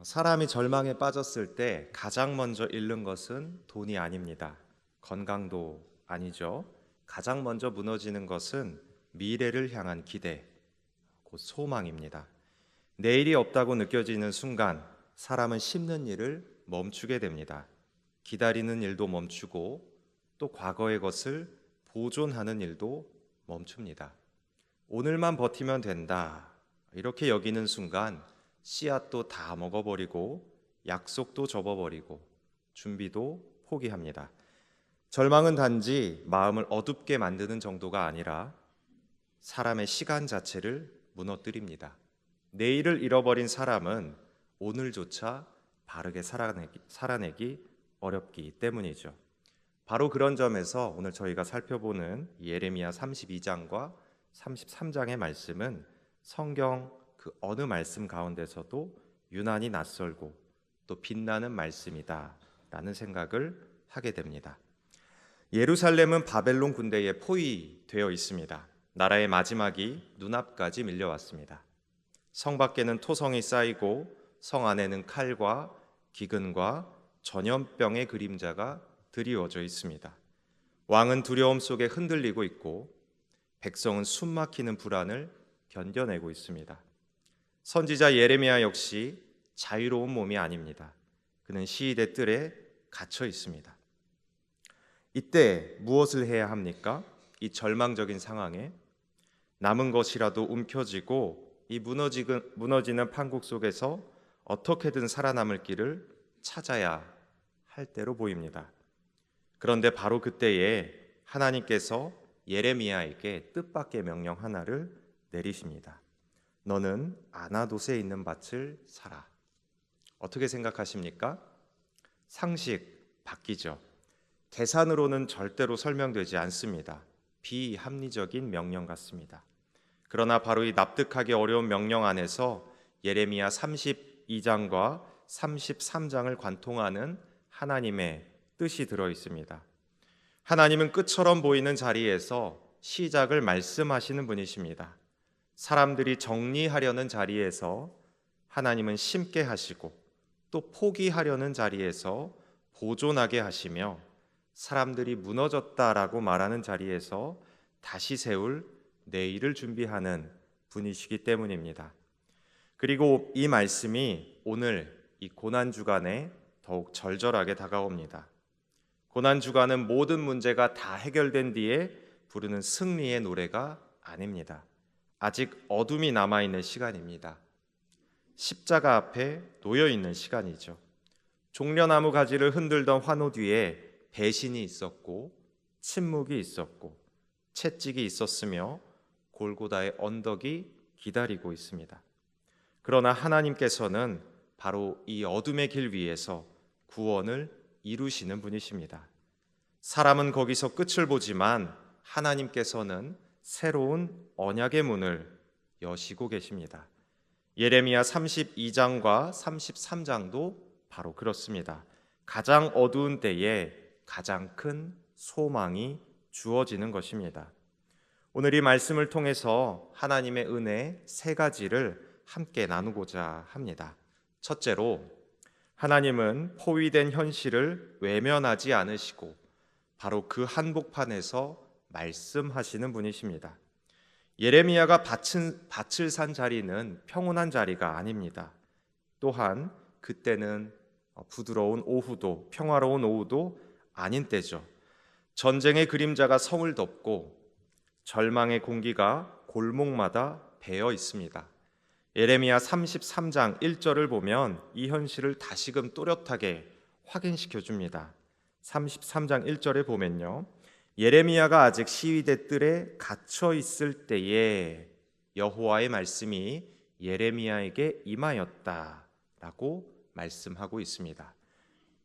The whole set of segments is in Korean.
사람이 절망에 빠졌을 때 가장 먼저 잃는 것은 돈이 아닙니다. 건강도 아니죠. 가장 먼저 무너지는 것은 미래를 향한 기대, 곧 소망입니다. 내일이 없다고 느껴지는 순간 사람은 심는 일을 멈추게 됩니다. 기다리는 일도 멈추고 또 과거의 것을 보존하는 일도 멈춥니다. 오늘만 버티면 된다. 이렇게 여기는 순간 씨앗도 다 먹어버리고 약속도 접어버리고 준비도 포기합니다. 절망은 단지 마음을 어둡게 만드는 정도가 아니라 사람의 시간 자체를 무너뜨립니다. 내일을 잃어버린 사람은 오늘조차 바르게 살아내기 어렵기 때문이죠. 바로 그런 점에서 오늘 저희가 살펴보는 예레미야 32장과 33장의 말씀은 성경 그 어느 말씀 가운데서도 유난히 낯설고 또 빛나는 말씀이다 라는 생각을 하게 됩니다. 예루살렘은 바벨론 군대에 포위되어 있습니다. 나라의 마지막이 눈앞까지 밀려왔습니다. 성 밖에는 토성이 쌓이고 성 안에는 칼과 기근과 전염병의 그림자가 드리워져 있습니다. 왕은 두려움 속에 흔들리고 있고 백성은 숨막히는 불안을 견뎌내고 있습니다. 선지자 예레미야 역시 자유로운 몸이 아닙니다. 그는 시위대 뜰에 갇혀 있습니다. 이때 무엇을 해야 합니까? 이 절망적인 상황에 남은 것이라도 움켜쥐고 이 무너지는 판국 속에서 어떻게든 살아남을 길을 찾아야 할 대로 보입니다. 그런데 바로 그때에 하나님께서 예레미야에게 뜻밖의 명령 하나를 내리십니다. 너는 아나돗에 있는 밭을 사라. 어떻게 생각하십니까? 상식 바뀌죠. 계산으로는 절대로 설명되지 않습니다. 비합리적인 명령 같습니다. 그러나 바로 이 납득하기 어려운 명령 안에서 예레미야 32장과 33장을 관통하는 하나님의 뜻이 들어 있습니다. 하나님은 끝처럼 보이는 자리에서 시작을 말씀하시는 분이십니다. 사람들이 정리하려는 자리에서 하나님은 심게 하시고 또 포기하려는 자리에서 보존하게 하시며 사람들이 무너졌다라고 말하는 자리에서 다시 세울 내일을 준비하는 분이시기 때문입니다. 그리고 이 말씀이 오늘 이 고난주간에 더욱 절절하게 다가옵니다. 고난주간은 모든 문제가 다 해결된 뒤에 부르는 승리의 노래가 아닙니다. 아직 어둠이 남아있는 시간입니다. 십자가 앞에 놓여있는 시간이죠. 종려나무 가지를 흔들던 환호 뒤에 배신이 있었고 침묵이 있었고 채찍이 있었으며 골고다의 언덕이 기다리고 있습니다. 그러나 하나님께서는 바로 이 어둠의 길 위에서 구원을 이루시는 분이십니다. 사람은 거기서 끝을 보지만 하나님께서는 새로운 언약의 문을 여시고 계십니다. 예레미야 32장과 33장도 바로 그렇습니다. 가장 어두운 때에 가장 큰 소망이 주어지는 것입니다. 오늘 이 말씀을 통해서 하나님의 은혜 세 가지를 함께 나누고자 합니다. 첫째로, 하나님은 포위된 현실을 외면하지 않으시고 바로 그 한복판에서 말씀하시는 분이십니다. 예레미야가 밭을 산 자리는 평온한 자리가 아닙니다. 또한 그때는 부드러운 오후도 평화로운 오후도 아닌 때죠. 전쟁의 그림자가 성을 덮고 절망의 공기가 골목마다 배어 있습니다. 예레미야 33장 1절을 보면 이 현실을 다시금 또렷하게 확인시켜 줍니다. 33장 1절에 보면요, 예레미야가 아직 시위대 뜰에 갇혀 있을 때에 여호와의 말씀이 예레미야에게 임하였다라고 말씀하고 있습니다.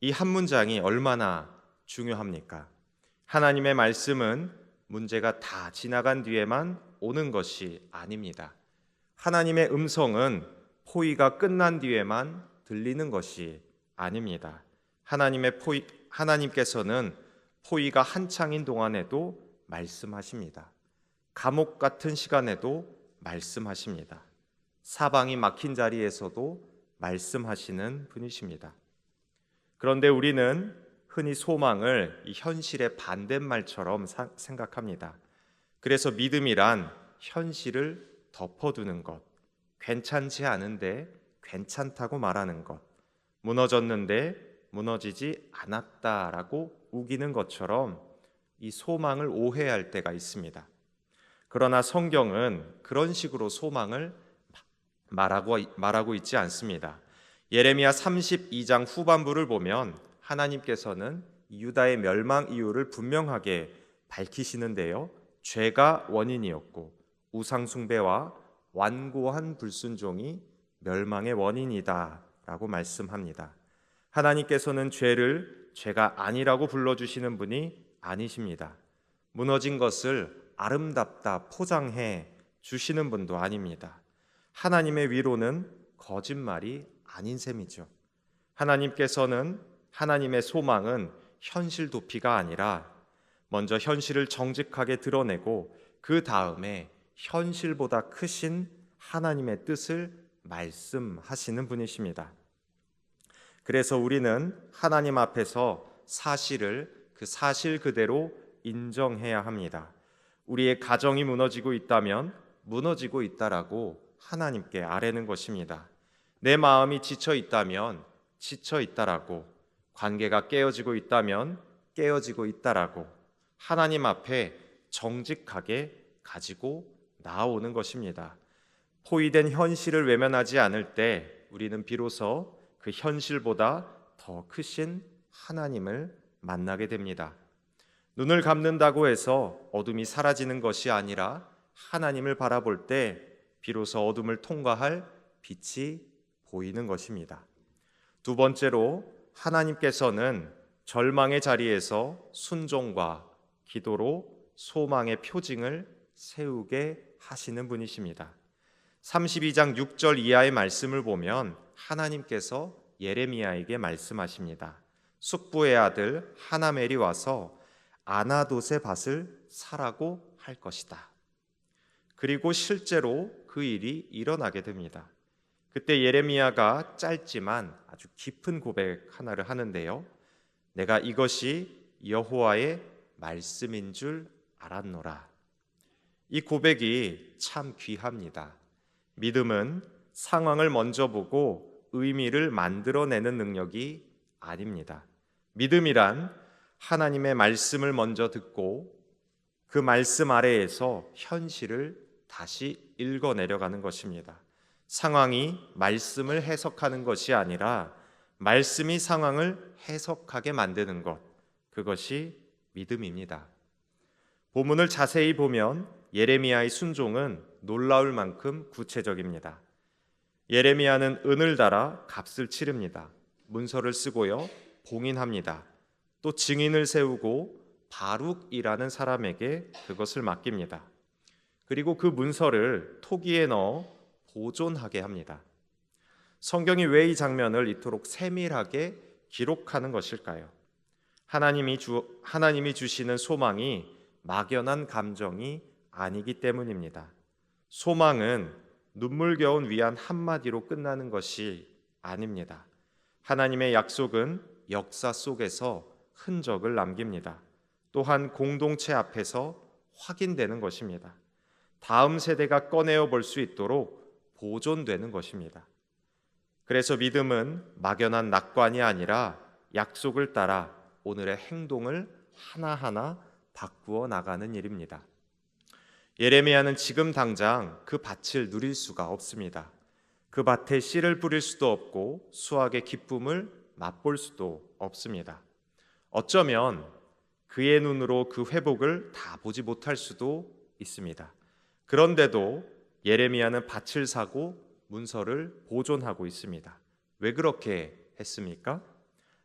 이 한 문장이 얼마나 중요합니까? 하나님의 말씀은 문제가 다 지나간 뒤에만 오는 것이 아닙니다. 하나님의 음성은 포위가 끝난 뒤에만 들리는 것이 아닙니다. 하나님께서는 포위가 한창인 동안에도 말씀하십니다. 감옥 같은 시간에도 말씀하십니다. 사방이 막힌 자리에서도 말씀하시는 분이십니다. 그런데 우리는 흔히 소망을 이 현실의 반대말처럼 생각합니다. 그래서 믿음이란 현실을 덮어두는 것, 괜찮지 않은데 괜찮다고 말하는 것, 무너졌는데 무너지지 않았다라고 우기는 것처럼 이 소망을 오해할 때가 있습니다. 그러나 성경은 그런 식으로 소망을 말하고 있지 않습니다. 예레미야 32장 후반부를 보면 하나님께서는 유다의 멸망 이유를 분명하게 밝히시는데요. 죄가 원인이었고 우상 숭배와 완고한 불순종이 멸망의 원인이다 라고 말씀합니다. 하나님께서는 죄를 죄가 아니라고 불러주시는 분이 아니십니다. 무너진 것을 아름답다 포장해 주시는 분도 아닙니다. 하나님의 위로는 거짓말이 아닌 셈이죠. 하나님의 소망은 현실 도피가 아니라 먼저 현실을 정직하게 드러내고 그 다음에 현실보다 크신 하나님의 뜻을 말씀하시는 분이십니다. 그래서 우리는 하나님 앞에서 그 사실 그대로 인정해야 합니다. 우리의 가정이 무너지고 있다면 무너지고 있다라고 하나님께 아뢰는 것입니다. 내 마음이 지쳐 있다면 지쳐 있다라고, 관계가 깨어지고 있다면 깨어지고 있다라고 하나님 앞에 정직하게 가지고 나아오는 것입니다. 포위된 현실을 외면하지 않을 때 우리는 비로소 그 현실보다 더 크신 하나님을 만나게 됩니다. 눈을 감는다고 해서 어둠이 사라지는 것이 아니라 하나님을 바라볼 때 비로소 어둠을 통과할 빛이 보이는 것입니다. 두 번째로 하나님께서는 절망의 자리에서 순종과 기도로 소망의 표징을 세우게 하시는 분이십니다. 32장 6절 이하의 말씀을 보면 하나님께서 예레미야에게 말씀하십니다. 숙부의 아들 하나멜이 와서 아나돗의 밭을 사라고 할 것이다. 그리고 실제로 그 일이 일어나게 됩니다. 그때 예레미야가 짧지만 아주 깊은 고백 하나를 하는데요. 내가 이것이 여호와의 말씀인 줄 알았노라. 이 고백이 참 귀합니다. 믿음은 상황을 먼저 보고 의미를 만들어내는 능력이 아닙니다. 믿음이란 하나님의 말씀을 먼저 듣고 그 말씀 아래에서 현실을 다시 읽어내려가는 것입니다. 상황이 말씀을 해석하는 것이 아니라 말씀이 상황을 해석하게 만드는 것, 그것이 믿음입니다. 본문을 자세히 보면 예레미야의 순종은 놀라울 만큼 구체적입니다. 예레미야는 은을 달아 값을 치릅니다. 문서를 쓰고요, 봉인합니다. 또 증인을 세우고 바룩이라는 사람에게 그것을 맡깁니다. 그리고 그 문서를 토기에 넣어 보존하게 합니다. 성경이 왜 이 장면을 이토록 세밀하게 기록하는 것일까요? 하나님이 주시는 소망이 막연한 감정이 아니기 때문입니다. 소망은 눈물겨운 위안 한마디로 끝나는 것이 아닙니다. 하나님의 약속은 역사 속에서 흔적을 남깁니다. 또한 공동체 앞에서 확인되는 것입니다. 다음 세대가 꺼내어 볼 수 있도록 보존되는 것입니다. 그래서 믿음은 막연한 낙관이 아니라 약속을 따라 오늘의 행동을 하나하나 바꾸어 나가는 일입니다. 예레미야는 지금 당장 그 밭을 누릴 수가 없습니다. 그 밭에 씨를 뿌릴 수도 없고 수확의 기쁨을 맛볼 수도 없습니다. 어쩌면 그의 눈으로 그 회복을 다 보지 못할 수도 있습니다. 그런데도 예레미야는 밭을 사고 문서를 보존하고 있습니다. 왜 그렇게 했습니까?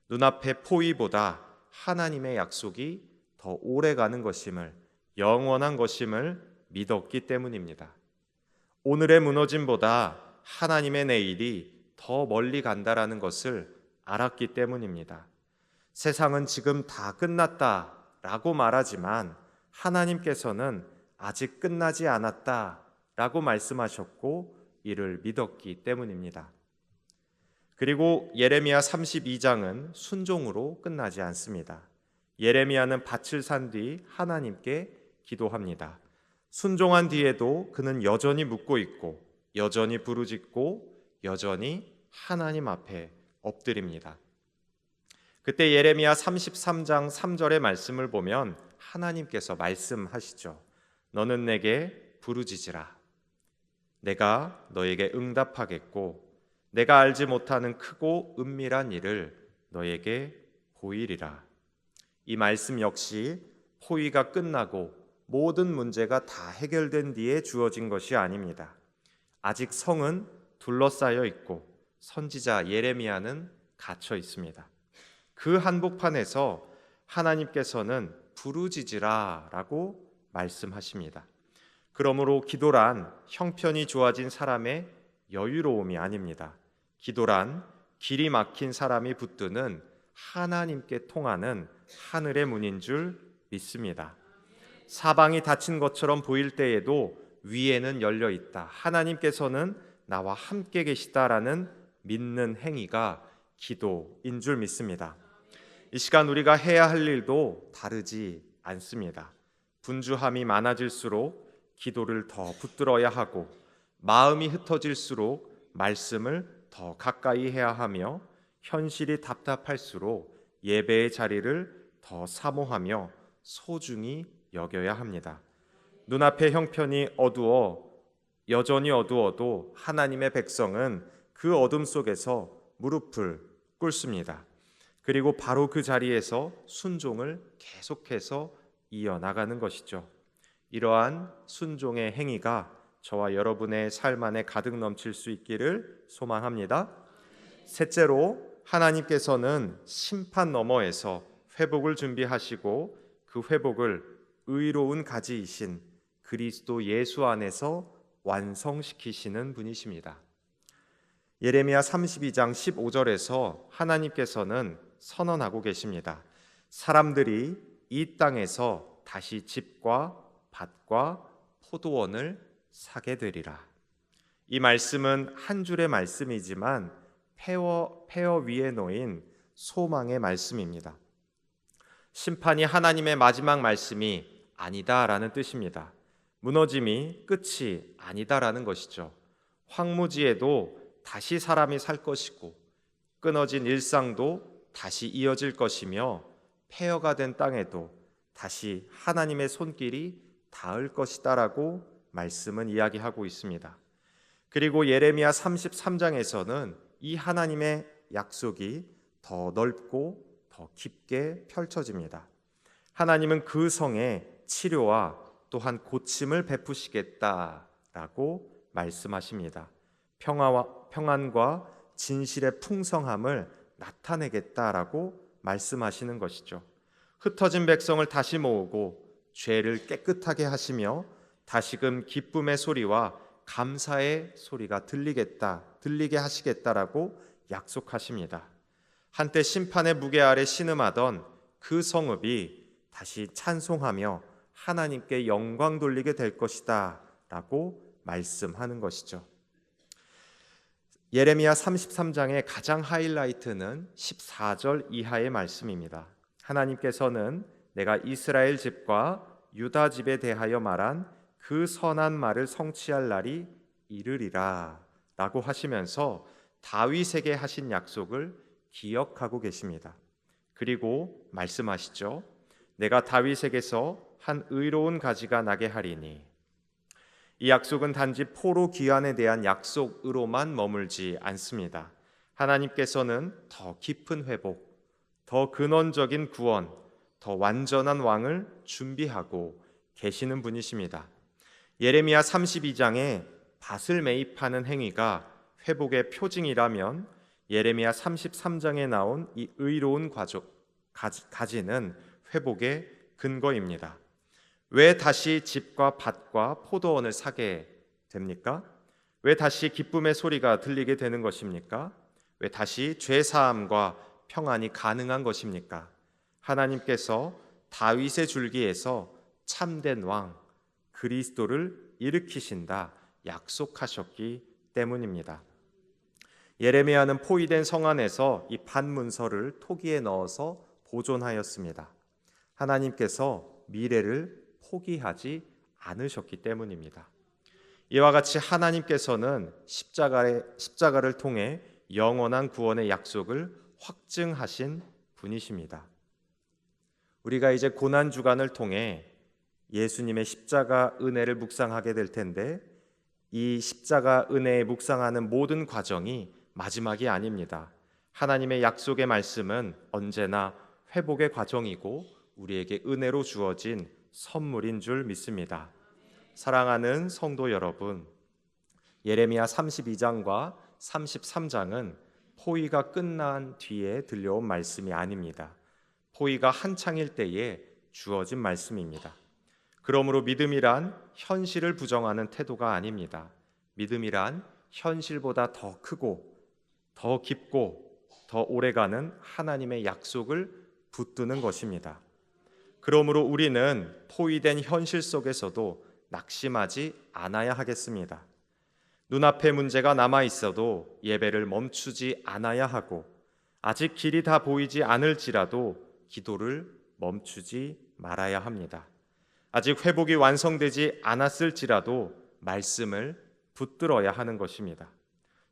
눈앞의 포위보다 하나님의 약속이 더 오래가는 것임을, 영원한 것임을 믿었기 때문입니다. 오늘의 무너짐보다 하나님의 내일이 더 멀리 간다라는 것을 알았기 때문입니다. 세상은 지금 다 끝났다라고 말하지만 하나님께서는 아직 끝나지 않았다라고 말씀하셨고 이를 믿었기 때문입니다. 그리고 예레미야 32장은 순종으로 끝나지 않습니다. 예레미야는 밭을 산 뒤 하나님께 기도합니다. 순종한 뒤에도 그는 여전히 묻고 있고 여전히 부르짖고 여전히 하나님 앞에 엎드립니다. 그때 예레미야 33장 3절의 말씀을 보면 하나님께서 말씀하시죠. 너는 내게 부르짖으라. 내가 너에게 응답하겠고 내가 알지 못하는 크고 은밀한 일을 너에게 보이리라. 이 말씀 역시 포위가 끝나고 모든 문제가 다 해결된 뒤에 주어진 것이 아닙니다. 아직 성은 둘러싸여 있고 선지자 예레미야는 갇혀 있습니다. 그 한복판에서 하나님께서는 부르짖으라 라고 말씀하십니다. 그러므로 기도란 형편이 좋아진 사람의 여유로움이 아닙니다. 기도란 길이 막힌 사람이 붙드는 하나님께 통하는 하늘의 문인 줄 믿습니다. 사방이 닫힌 것처럼 보일 때에도 위에는 열려 있다. 하나님께서는 나와 함께 계시다라는 믿는 행위가 기도인 줄 믿습니다. 이 시간 우리가 해야 할 일도 다르지 않습니다. 분주함이 많아질수록 기도를 더 붙들어야 하고 마음이 흩어질수록 말씀을 더 가까이 해야 하며 현실이 답답할수록 예배의 자리를 더 사모하며 소중히 여겨야 합니다. 눈앞의 형편이 여전히 어두워도 하나님의 백성은 그 어둠 속에서 무릎을 꿇습니다. 그리고 바로 그 자리에서 순종을 계속해서 이어나가는 것이죠. 이러한 순종의 행위가 저와 여러분의 삶 안에 가득 넘칠 수 있기를 소망합니다. 셋째로 하나님께서는 심판 너머에서 회복을 준비하시고 그 회복을 의로운 가지이신 그리스도 예수 안에서 완성시키시는 분이십니다. 예레미야 32장 15절에서 하나님께서는 선언하고 계십니다. 사람들이 이 땅에서 다시 집과 밭과 포도원을 사게 되리라. 이 말씀은 한 줄의 말씀이지만 폐허 위에 놓인 소망의 말씀입니다. 심판이 하나님의 마지막 말씀이 아니다라는 뜻입니다. 무너짐이 끝이 아니다라는 것이죠. 황무지에도 다시 사람이 살 것이고 끊어진 일상도 다시 이어질 것이며 폐허가 된 땅에도 다시 하나님의 손길이 닿을 것이다라고 말씀은 이야기하고 있습니다. 그리고 예레미야 33장에서는 이 하나님의 약속이 더 넓고 더 깊게 펼쳐집니다. 하나님은 그 성에 치료와 또한 고침을 베푸시겠다라고 말씀하십니다. 평안과 진실의 풍성함을 나타내겠다라고 말씀하시는 것이죠. 흩어진 백성을 다시 모으고 죄를 깨끗하게 하시며 다시금 기쁨의 소리와 감사의 소리가 들리게 하시겠다라고 약속하십니다. 한때 심판의 무게 아래 신음하던 그 성읍이 다시 찬송하며 하나님께 영광 돌리게 될 것이다 라고 말씀하는 것이죠. 예레미야 33장의 가장 하이라이트는 14절 이하의 말씀입니다. 하나님께서는 내가 이스라엘 집과 유다 집에 대하여 말한 그 선한 말을 성취할 날이 이르리라 라고 하시면서 다윗에게 하신 약속을 기억하고 계십니다. 그리고 말씀하시죠. 내가 다윗에게서 한 의로운 가지가 나게 하리니. 이 약속은 단지 포로 귀환에 대한 약속으로만 머물지 않습니다. 하나님께서는 더 깊은 회복, 더 근원적인 구원, 더 완전한 왕을 준비하고 계시는 분이십니다. 예레미야 32장에 밭을 매입하는 행위가 회복의 표징이라면 예레미야 33장에 나온 이 의로운 가지는 회복의 근거입니다. 왜 다시 집과 밭과 포도원을 사게 됩니까? 왜 다시 기쁨의 소리가 들리게 되는 것입니까? 왜 다시 죄사함과 평안이 가능한 것입니까? 하나님께서 다윗의 줄기에서 참된 왕 그리스도를 일으키신다 약속하셨기 때문입니다. 예레미야는 포위된 성 안에서 이 반문서를 토기에 넣어서 보존하였습니다. 하나님께서 미래를 포기하지 않으셨기 때문입니다. 이와 같이 하나님께서는 십자가를 통해 영원한 구원의 약속을 확증하신 분이십니다. 우리가 이제 고난 주간을 통해 예수님의 십자가 은혜를 묵상하게 될 텐데, 이 십자가 은혜에 묵상하는 모든 과정이 마지막이 아닙니다. 하나님의 약속의 말씀은 언제나 회복의 과정이고 우리에게 은혜로 주어진 선물인 줄 믿습니다. 사랑하는 성도 여러분, 예레미야 32장과 33장은 포위가 끝난 뒤에 들려온 말씀이 아닙니다. 포위가 한창일 때에 주어진 말씀입니다. 그러므로 믿음이란 현실을 부정하는 태도가 아닙니다. 믿음이란 현실보다 더 크고 더 깊고 더 오래가는 하나님의 약속을 붙드는 것입니다. 그러므로 우리는 포위된 현실 속에서도 낙심하지 않아야 하겠습니다. 눈앞에 문제가 남아 있어도 예배를 멈추지 않아야 하고, 아직 길이 다 보이지 않을지라도 기도를 멈추지 말아야 합니다. 아직 회복이 완성되지 않았을지라도 말씀을 붙들어야 하는 것입니다.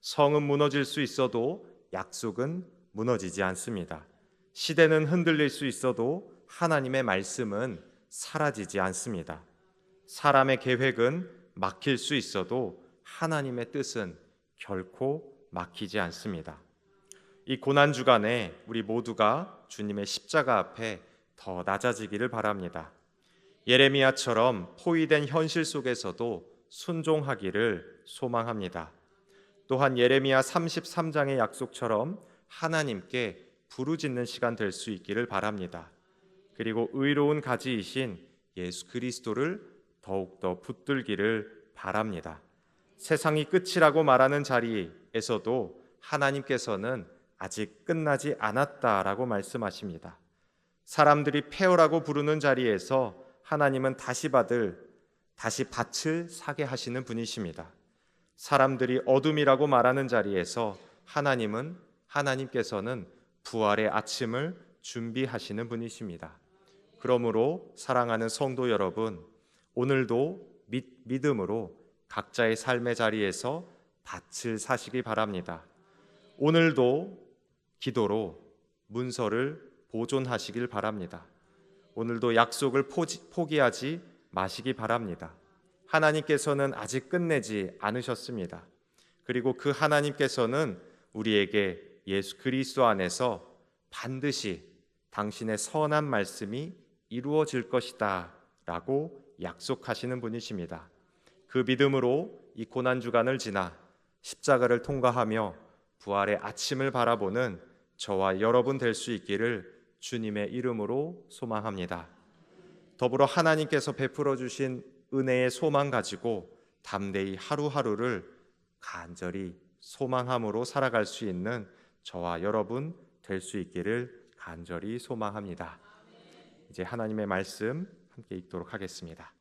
성은 무너질 수 있어도 약속은 무너지지 않습니다. 시대는 흔들릴 수 있어도 하나님의 말씀은 사라지지 않습니다. 사람의 계획은 막힐 수 있어도 하나님의 뜻은 결코 막히지 않습니다. 이 고난 주간에 우리 모두가 주님의 십자가 앞에 더 낮아지기를 바랍니다. 예레미야처럼 포위된 현실 속에서도 순종하기를 소망합니다. 또한 예레미야 33장의 약속처럼 하나님께 부르짖는 시간 될 수 있기를 바랍니다. 그리고 의로운 가지이신 예수 그리스도를 더욱더 붙들기를 바랍니다. 세상이 끝이라고 말하는 자리에서도 하나님께서는 아직 끝나지 않았다라고 말씀하십니다. 사람들이 폐허라고 부르는 자리에서 하나님은 다시 밭을 사게 하시는 분이십니다. 사람들이 어둠이라고 말하는 자리에서 하나님께서는 부활의 아침을 준비하시는 분이십니다. 그러므로 사랑하는 성도 여러분, 오늘도 믿음으로 각자의 삶의 자리에서 밭을 사시기 바랍니다. 오늘도 기도로 문서를 보존하시길 바랍니다. 오늘도 약속을 포기하지 마시기 바랍니다. 하나님께서는 아직 끝내지 않으셨습니다. 그리고 그 하나님께서는 우리에게 예수 그리스도 안에서 반드시 당신의 선한 말씀이 이루어질 것이다 라고 약속하시는 분이십니다. 그 믿음으로 이 고난 주간을 지나 십자가를 통과하며 부활의 아침을 바라보는 저와 여러분 될 수 있기를 주님의 이름으로 소망합니다. 더불어 하나님께서 베풀어 주신 은혜의 소망 가지고 담대히 하루하루를 간절히 소망함으로 살아갈 수 있는 저와 여러분 될 수 있기를 간절히 소망합니다. 이제 하나님의 말씀 함께 읽도록 하겠습니다.